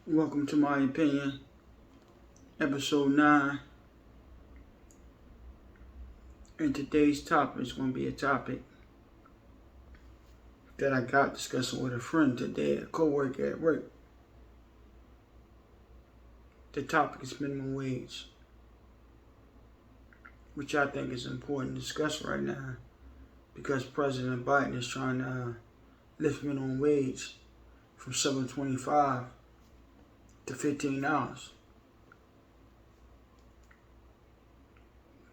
Welcome to my opinion, episode 9. And today's topic is going to be a topic that I got discussing with a friend today, a co-worker at work. The topic is minimum wage, which I think is important to discuss right now because President Biden is trying to lift minimum wage from $7.25 to $15.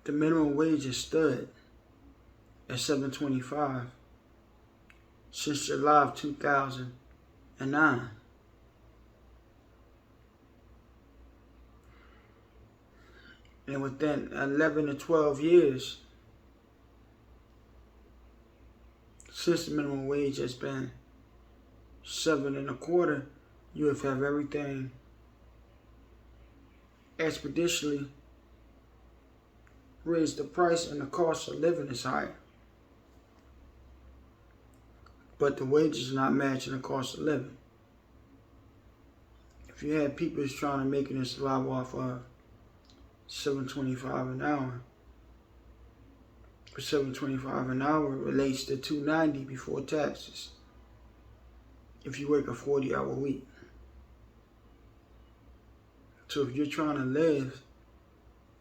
The minimum wage has stood at $7.25 since July of 2009. And within 11 to 12 years, since the minimum wage has been $7.25, you have everything expeditiously raised the price, and the cost of living is higher. But the wages are not matching the cost of living. If you had people that's trying to make it and survive off of $7.25 an hour, for $7.25 an hour relates to $2.90 before taxes if you work a 40-hour week. So if you're trying to live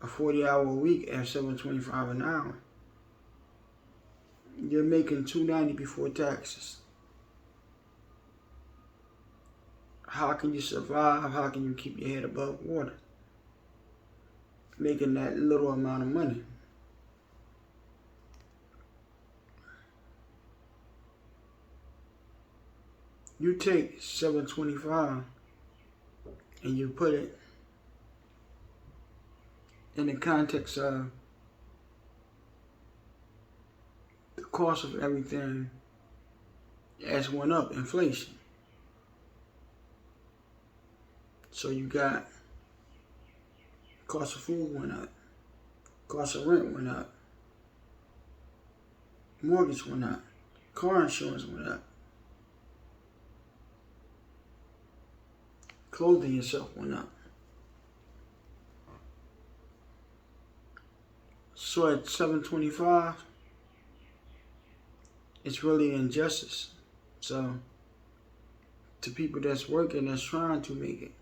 a 40-hour week at $7.25 an hour, you're making $2.90 before taxes. How can you survive? How can you keep your head above water making that little amount of money? You take $7.25 and you put it in the context of the cost of everything has went up, inflation. So you got cost of food went up, cost of rent went up, mortgage went up, car insurance went up, clothing yourself went up. So at $7.25, it's really injustice. So to people that's working, that's trying to make it,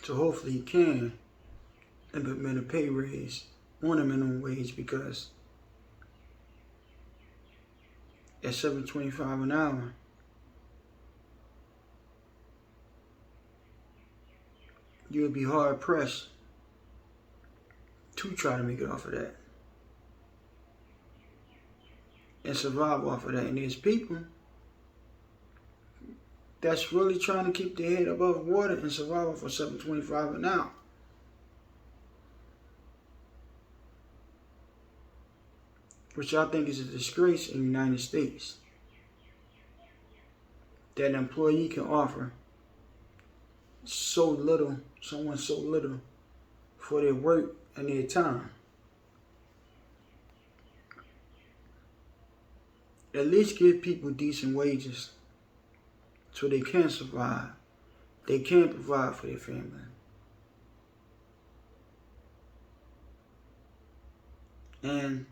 so hopefully you can implement a pay raise on a minimum wage, because at $7.25 an hour, you would be hard pressed to try to make it off of that and survive off of that. And there's people that's really trying to keep their head above water and survive off of $7.25 an hour. Which I think is a disgrace in the United States, that an employee can offer someone so little for their work and their time. At least give people decent wages so they can survive. They can provide for their family. And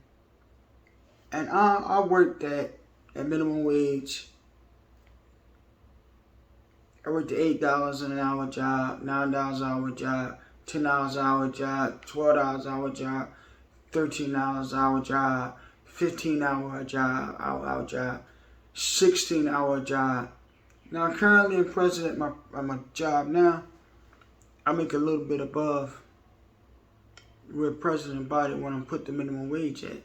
I worked at minimum wage. I worked an $8 an hour job, $9 an hour job, $10 an hour job, $12 an hour job, $13 an hour job, 15-hour job, 16-hour job. Now currently in president at my job now, I make a little bit above where President Biden want to put the minimum wage at.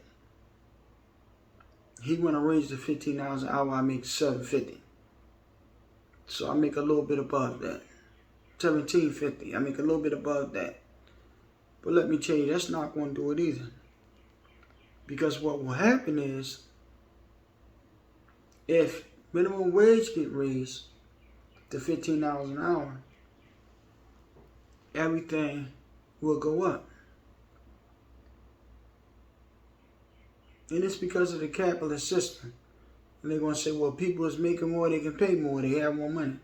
He want to raise the $15 an hour. I make $7.50. So I make a little bit above that. $17.50. I make a little bit above that. But let me tell you, that's not going to do it either. Because what will happen is, if minimum wage get raised to $15 an hour, everything will go up. And it's because of the capitalist system. And they're going to say, well, people is making more, they can pay more, they have more money.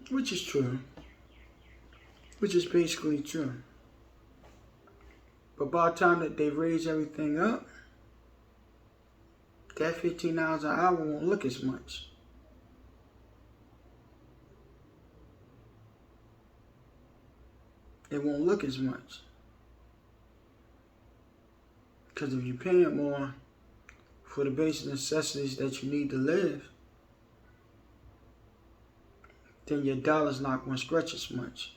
Which is true. Which is basically true. But by the time that they raise everything up, that $15 an hour won't look as much. It won't look as much. Because if you're paying more for the basic necessities that you need to live, then your dollar's not going to stretch as much.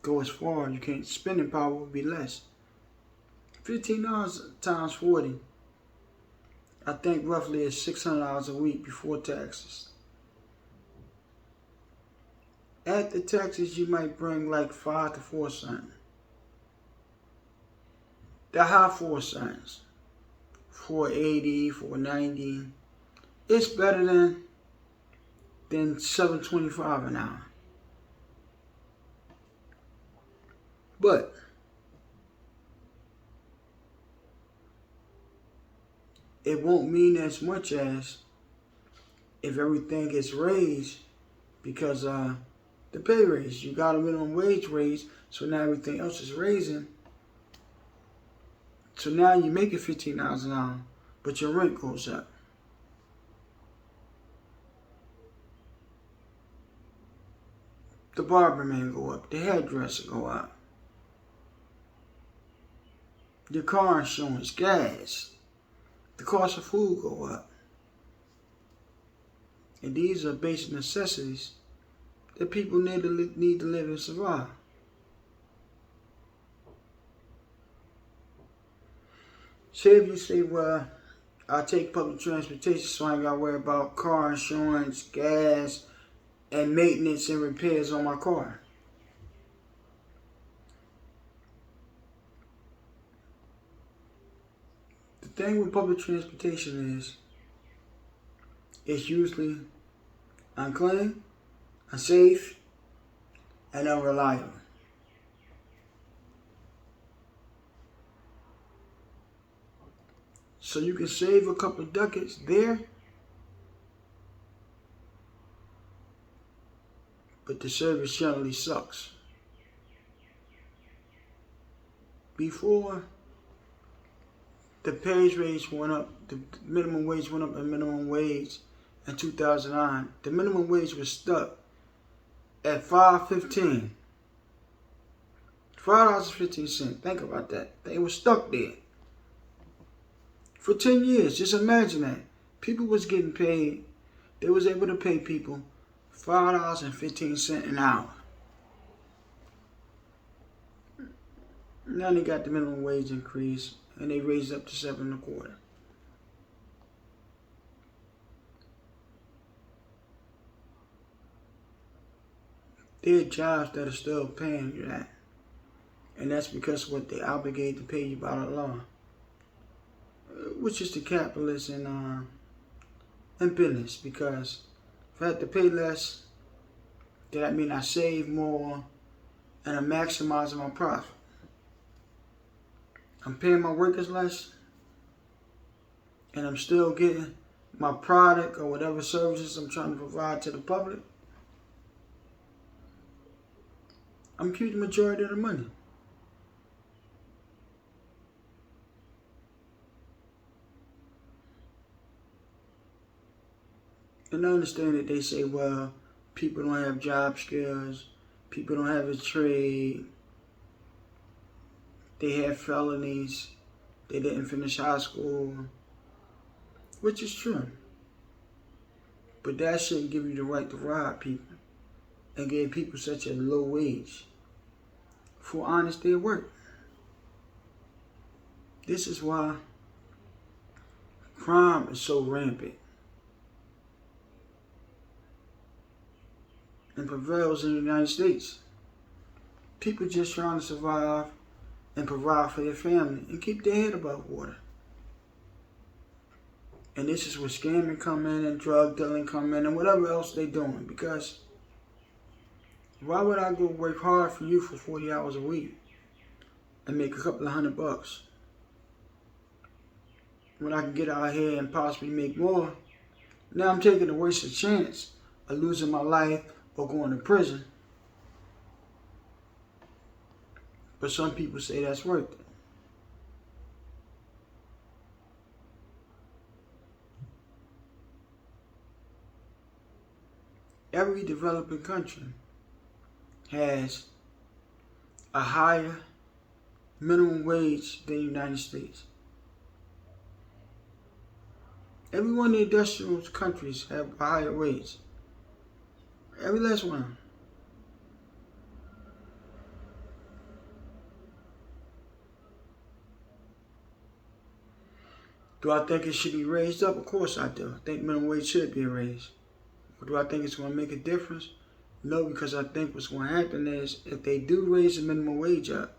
Go as far, you can't, spending power will be less. $15 times 40, I think roughly is $600 a week before taxes. At the taxes, you might bring like 5 to 4 cents. The high 4 cents, 4.80, 4.90. It's better than $7.25 an hour. But it won't mean as much as if everything gets raised, because the pay raise, you got a minimum wage raise, so now everything else is raising. So now you make it $15 an hour, but your rent goes up. The barber man go up, the hairdresser go up. Your car insurance, gas, the cost of food go up. And these are basic necessities that people need to live and survive. Say if you say, well, I take public transportation so I ain't got to worry about car insurance, gas, and maintenance and repairs on my car. The thing with public transportation is it's usually unclean, unsafe, and unreliable. So you can save a couple of ducats there, but the service generally sucks. Before the pay raise went up, the minimum wage went up, and minimum wage in 2009, the minimum wage was stuck at $5.15. $5.15. Think about that. They were stuck there for 10 years. Just imagine that. People was getting paid. They was able to pay people $5.15 an hour. Now they got the minimum wage increase, and they raised up to $7.25. There are jobs that are still paying you that. And that's because what they obligated to pay you by the law. Which is the capitalist in business. Because if I have to pay less, then that means I save more and I'm maximizing my profit. I'm paying my workers less, and I'm still getting my product or whatever services I'm trying to provide to the public. I'm keeping the majority of the money. And I understand that they say, well, people don't have job skills, people don't have a trade, they have felonies, they didn't finish high school, which is true. But that shouldn't give you the right to rob people and give people such a low wage for honest day work. This is why crime is so rampant and prevails in the United States. People just trying to survive and provide for their family and keep their head above water. And this is where scamming come in and drug dealing come in and whatever else they're doing. Because why would I go work hard for you for 40 hours a week and make a couple of $100? when I can get out here and possibly make more. Now I'm taking a wasted chance of losing my life or going to prison. But some people say that's worth it. Every developing country has a higher minimum wage than the United States. Every one of the industrial countries have a higher wage. Every last one. Do I think it should be raised up? Of course I do. I think minimum wage should be raised. But do I think it's going to make a difference? No, because I think what's going to happen is if they do raise the minimum wage up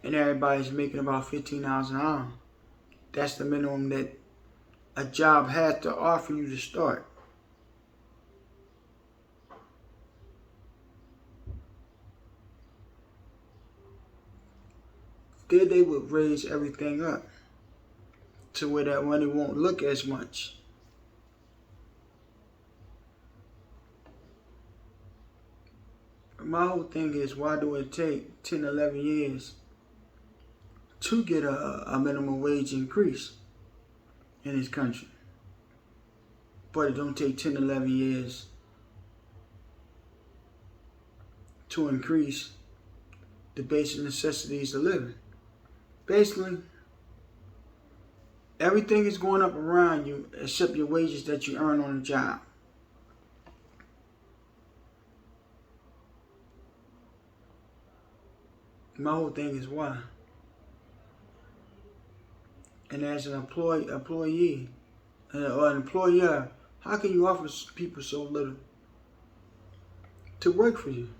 and everybody's making about $15 an hour, that's the minimum that a job has to offer you to start. Then they would raise everything up to where that money won't look as much. My whole thing is, why do it take 10, 11 years to get a minimum wage increase in this country? But it don't take 10, 11 years to increase the basic necessities of living. Basically, everything is going up around you except your wages that you earn on the job. My whole thing is why. And as an employee, or an employer, how can you offer people so little to work for you?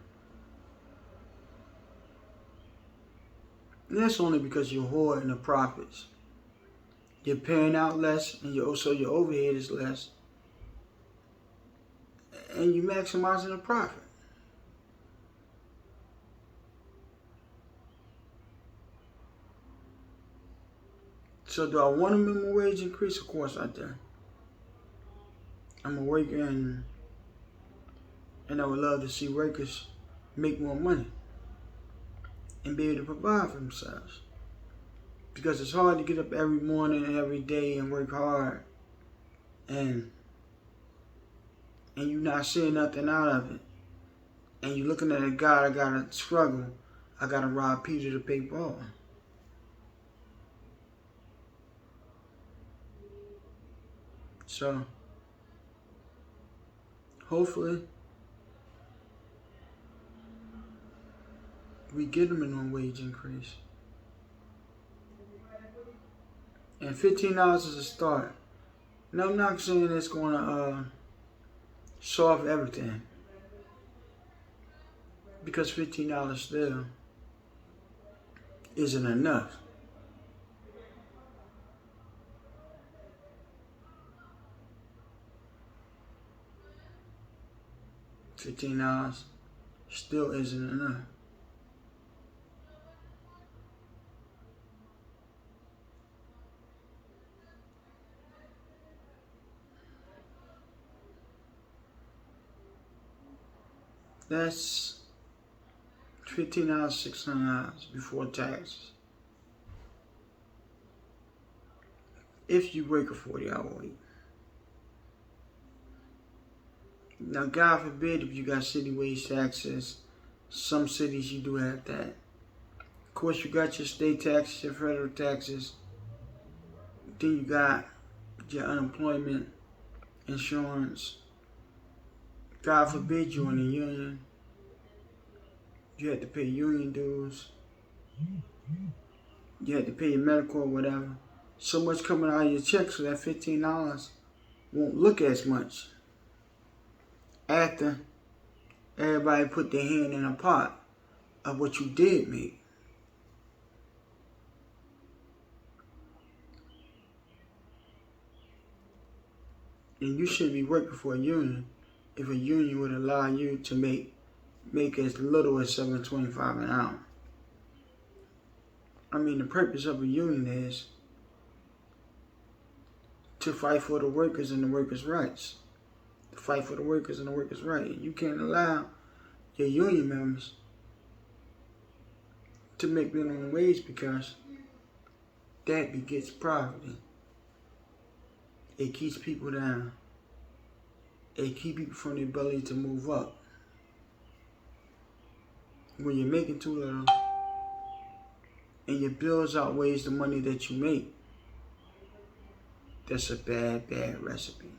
And that's only because you're hoarding the profits. You're paying out less, and also your overhead is less, and you're maximizing the profit. So do I want a minimum wage increase? Of course I do. I'm a worker, and I would love to see workers make more money and be able to provide for themselves. Because it's hard to get up every morning and every day and work hard, and you're not seeing nothing out of it. And you're looking at a guy that gotta struggle. I gotta rob Peter to pay Paul. So, hopefully, we get a minimum wage increase. And $15 is a start. Now, I'm not saying it's going to solve everything, because $15 still isn't enough. $15 still isn't enough. That's $15, $600 before taxes. If you work a 40-hour week. Now, God forbid if you got city wage taxes. Some cities you do have that. Of course, you got your state taxes, your federal taxes. Then you got your unemployment insurance. God forbid you're in the union. You have to pay union dues. You have to pay your medical or whatever. So much coming out of your check, so that $15 won't look as much after everybody put their hand in a pot of what you did make. And you shouldn't be working for a union if a union would allow you to make as little as $7.25 an hour. I mean, the purpose of a union is to fight for the workers and the workers' rights. To fight for the workers and the workers' rights. You can't allow your union members to make minimum wage because that begets poverty. It keeps people down. It keeps people from the ability to move up. When you're making too little and your bills outweighs the money that you make, that's a bad, bad recipe.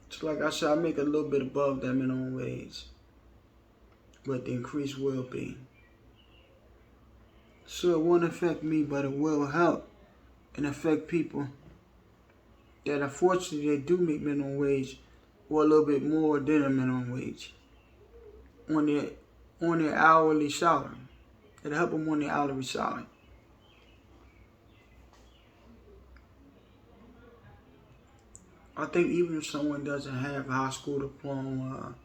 So like I said, I make a little bit above that minimum wage. But the increase will be. So it won't affect me, but it will help and affect people that unfortunately they do make minimum wage or a little bit more than a minimum wage on their hourly salary. It'll help them on their hourly salary. I think even if someone doesn't have a high school diploma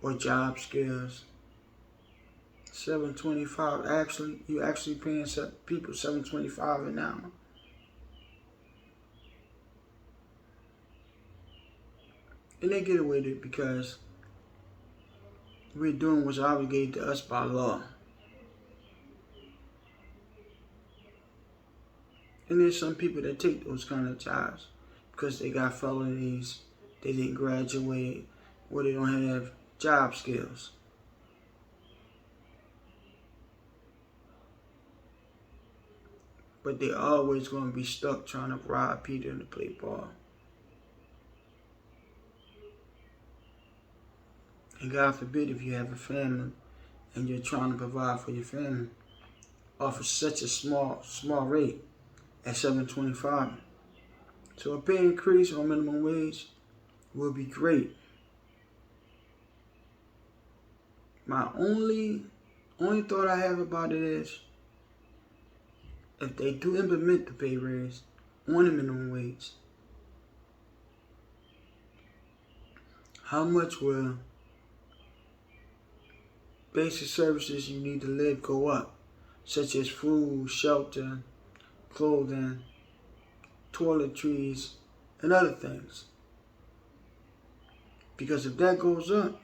or job skills, $7.25 you actually paying people $7.25 an hour. And they get away with it because we're doing what's obligated to us by law. And there's some people that take those kind of jobs because they got felonies, they didn't graduate, or they don't have job skills. But they're always going to be stuck trying to rob Peter to play ball. And God forbid if you have a family and you're trying to provide for your family off of such a small rate at $7.25. So a pay increase on minimum wage will be great. My only thought I have about it is if they do implement the pay raise on the minimum wage, how much will basic services you need to live go up, such as food, shelter, clothing, toiletries, and other things? Because if that goes up,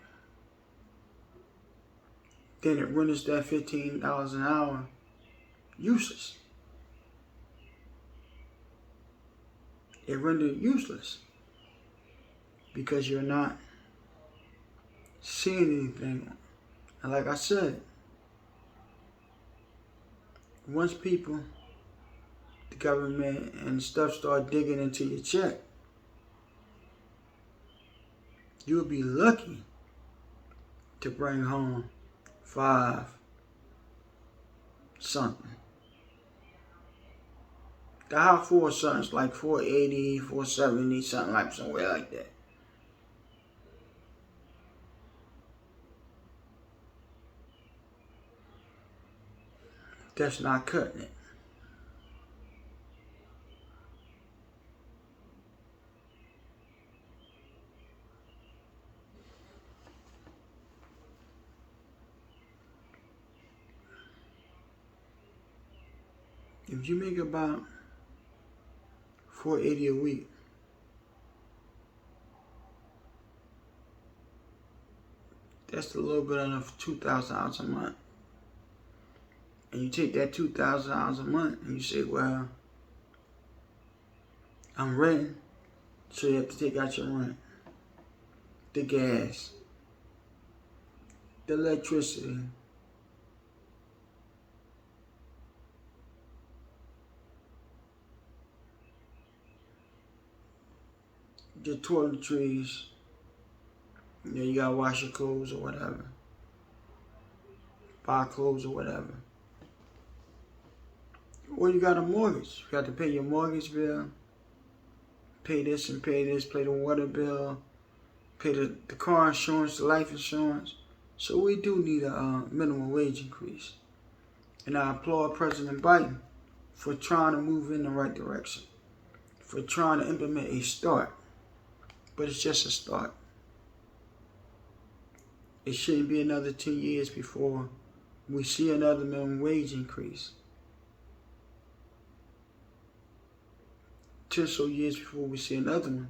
then it renders that $15 an hour useless. It rendered useless because you're not seeing anything. And like I said, once people, the government and stuff start digging into your check, you'll be lucky to bring home $5 something. The high four something's like $4.80, $4.70, something like somewhere like that. That's not cutting it. If you make about $4.80 a week, that's a little bit under $2,000 a month. And you take that $2,000 a month and you say, well, I'm renting, so you have to take out your rent, the gas, the electricity, the toiletries, you gotta wash your clothes or whatever, buy clothes or whatever. Or you got a mortgage. You got to pay your mortgage bill, pay this and pay this, pay the water bill, pay the car insurance, the life insurance. So we do need a minimum wage increase. And I applaud President Biden for trying to move in the right direction, for trying to implement a start. But it's just a start. It shouldn't be another 10 years before we see another minimum wage increase. 10 so years before we see another one.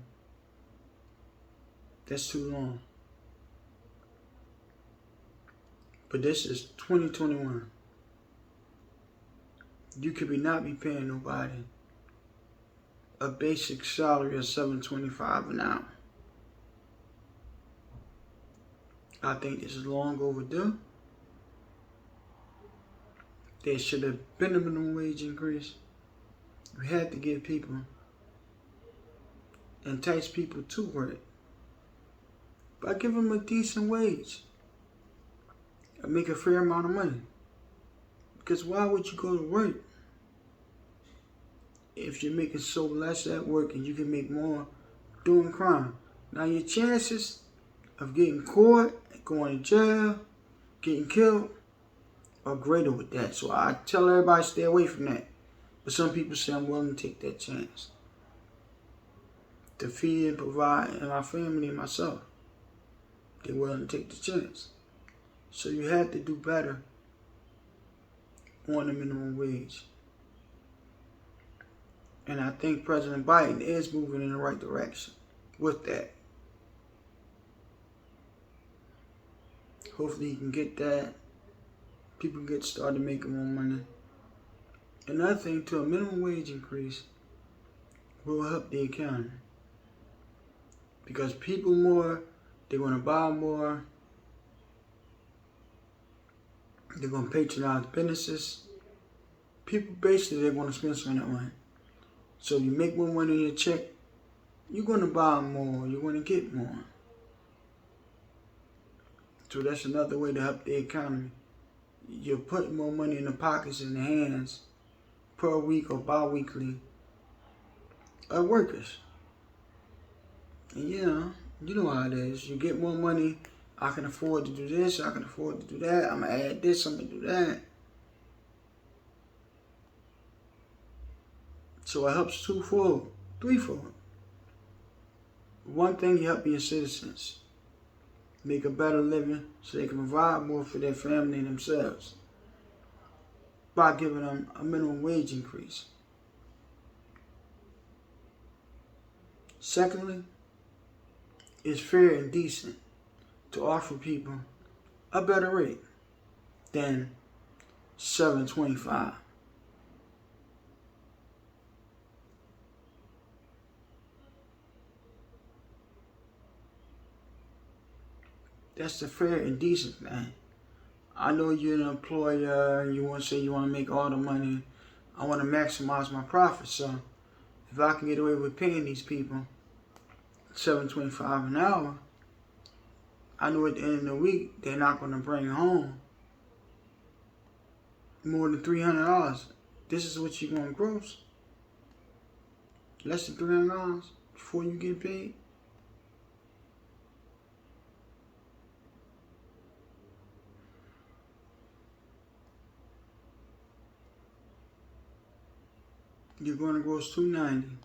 That's too long. But this is 2021. You could not be paying nobody a basic salary of $7.25 an hour. I think this is long overdue. There should have been a minimum wage increase. We had to give people, entice people to work by giving them a decent wage and make a fair amount of money. Because why would you go to work if you're making so less at work and you can make more doing crime? Now your chances of getting caught, going to jail, getting killed are greater with that. So I tell everybody stay away from that. But some people say I'm willing to take that chance to feed and provide and my family and myself. They're willing to take the chance. So you have to do better on the minimum wage. And I think President Biden is moving in the right direction with that. Hopefully he can get that. People get started making more money. Another thing too, a minimum wage increase will help the economy. Because people more, they're going to buy more. They're going to patronize businesses. People basically, they're going to spend some of that money. So you make more money in your check, you're going to buy more. You're going to get more. So that's another way to help the economy. You're putting more money in the pockets and the hands per week or bi-weekly of workers. And you know how it is. You get more money. I can afford to do this. I can afford to do that. I'm going to add this. I'm going to do that. So it helps twofold, threefold. One thing, you help your citizens make a better living so they can provide more for their family and themselves by giving them a minimum wage increase. Secondly, it's fair and decent to offer people a better rate than $7.25. That's the fair and decent thing. I know you're an employer, you want to say you want to make all the money. I want to maximize my profits. So if I can get away with paying these people $7.25 an hour, I know at the end of the week they're not going to bring home more than $300. This is what you're going to gross. Less than $300 before you get paid. You're going to gross $290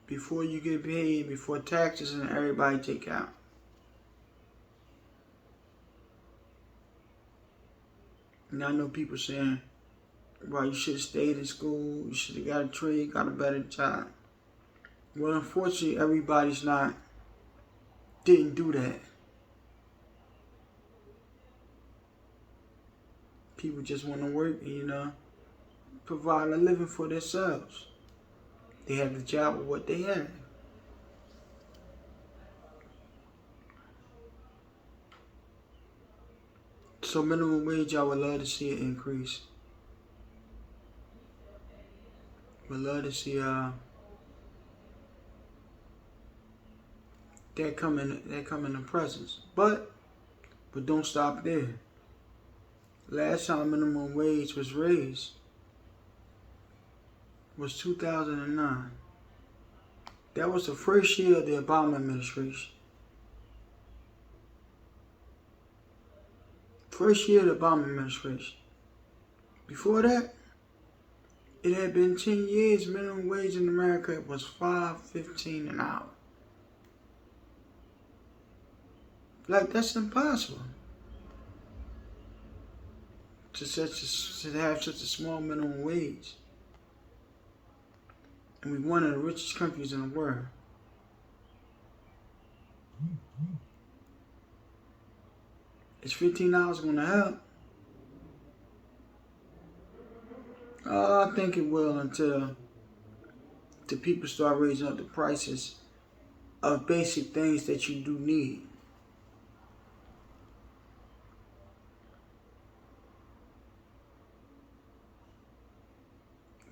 before you get paid, before taxes and everybody take out. And I know people saying, well, you should have stayed in school, you should have got a trade, got a better job. Well, unfortunately, everybody's didn't do that. People just want to work and, provide a living for themselves. They have the job of what they have. So minimum wage, I would love to see it increase. Would love to see that come in the presence. But don't stop there. Last time minimum wage was raised was 2009. That was the first year of the Obama administration. First year of the Obama administration. Before that, it had been 10 years. Minimum wage in America was $5.15 an hour. Like, that's impossible. to have such a small minimum wage. And we're one of the richest countries in the world. Is $15 going to help? I think it will until the people start raising up the prices of basic things that you do need.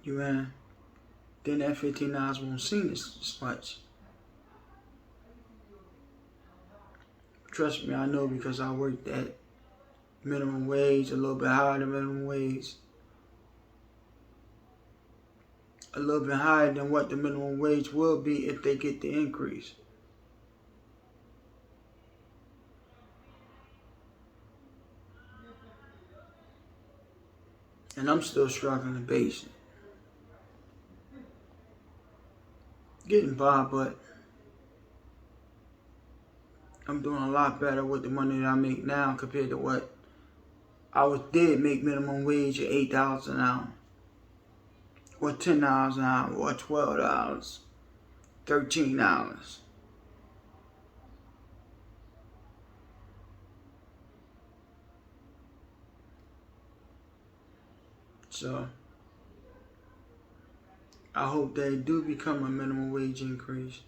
You know, then that $15 won't seem as much. Trust me, I know, because I worked at minimum wage, a little bit higher than minimum wage. A little bit higher than what the minimum wage will be if they get the increase. And I'm still struggling basic. Getting by, but I'm doing a lot better with the money that I make now compared to what I did make minimum wage at $8 an hour, or $10 an hour, or $12, $13. So I hope they do become a minimum wage increase.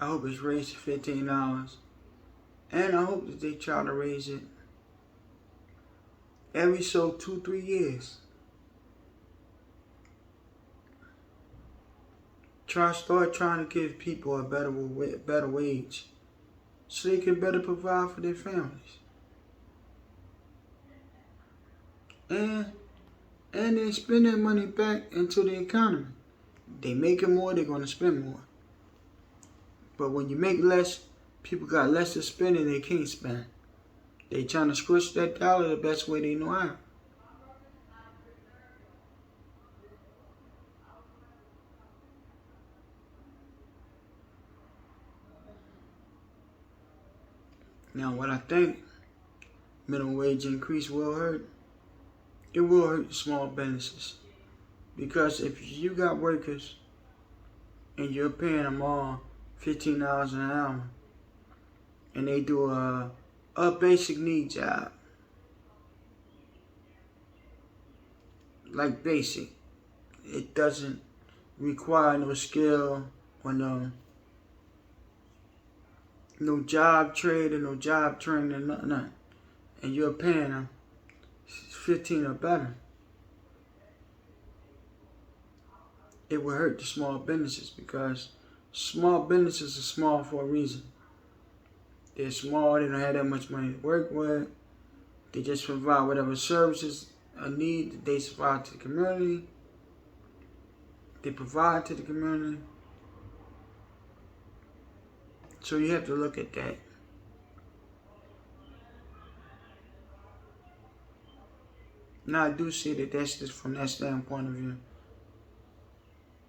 I hope it's raised to $15. And I hope that they try to raise it every 2-3 years. Start trying to give people a better wage so they can better provide for their families. And they spend their money back into the economy. They making more, they're going to spend more. But when you make less, people got less to spend and they can't spend. They trying to squish that dollar the best way they know how. Now, what I think minimum wage increase will hurt, it will hurt small businesses. Because if you got workers and you're paying them all $15 an hour and they do a basic need job, like basic, it doesn't require no skill or no job trade or no job training or nothing. And you're paying them 15 or better. It will hurt the small businesses, because small businesses are small for a reason. They're small, they don't have that much money to work with. They just provide whatever services a need that they provide to the community. They provide to the community. So you have to look at that. Now I do see that that's just from that standpoint of view.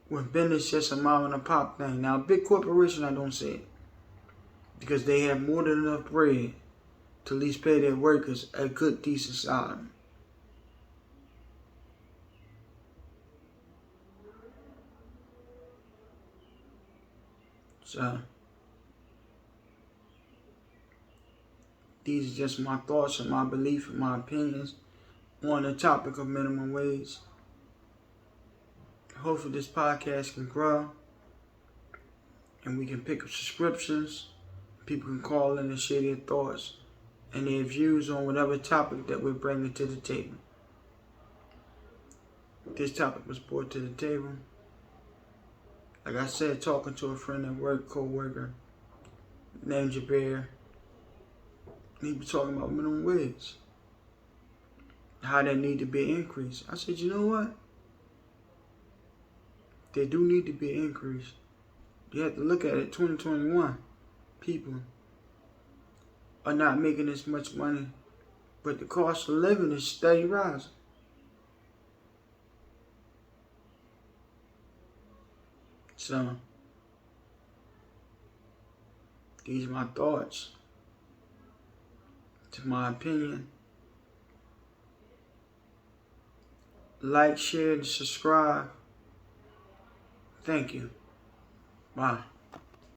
When business just a mom and a pop thing. Now, a big corporation, I don't see it, because they have more than enough bread to at least pay their workers a good, decent salary. So these are just my thoughts and my belief and my opinions on the topic of minimum wage. Hopefully this podcast can grow and we can pick up subscriptions. People can call in and share their thoughts and their views on whatever topic that we're bringing to the table. This topic was brought to the table, like I said, talking to a friend at work, co-worker named Jabir. He was talking about minimum wage, how there need to be an increase. I said, you know what? There do need to be an increase. You have to look at it, 2021, people are not making as much money, but the cost of living is steady rising. So, these are my thoughts. to my opinion. Like, share, and subscribe. Thank you. Bye.